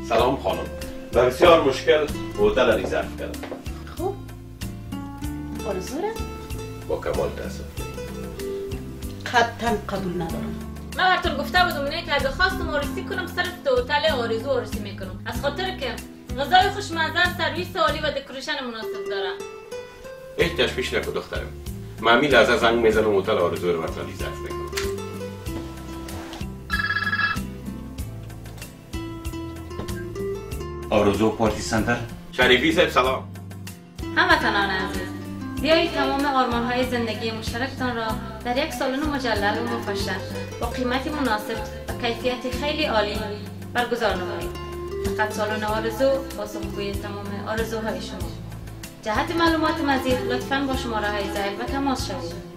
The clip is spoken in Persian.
سلام خانم. و بسیار مشکل هتل ریزرو کردم. خوب آرزوره؟ با کمال تاسف. قطعا قبول ندارم. من براتون گفته بودم اینه که اگه خواستم آرزویی کنم صرف تو هتل آرزو آرزویی میکنم، از خاطر که غذای خوشمزه، سرویس عالی و دکوریشن مناسب داره. هیچ تشویش نکن دخترم. من همین لحظه زنگ میزنم هتل آرزو رو براتون ریزرو میکنم. آرزو پارتی سنتر. شریفی صاحب سلام. هموطنان عزیز، بیایید تمام آرمان‌های زندگی مشترکتان را در یک سالن مجلل و مفصل با قیمتی مناسب و کیفیت خیلی عالی برگزار نمایید. فقط سالن آرزو پاسخگوی تمام آرزوهای شما. جهت معلومات مزید لطفاً با شماره‌های ضعیف و تماس شوید.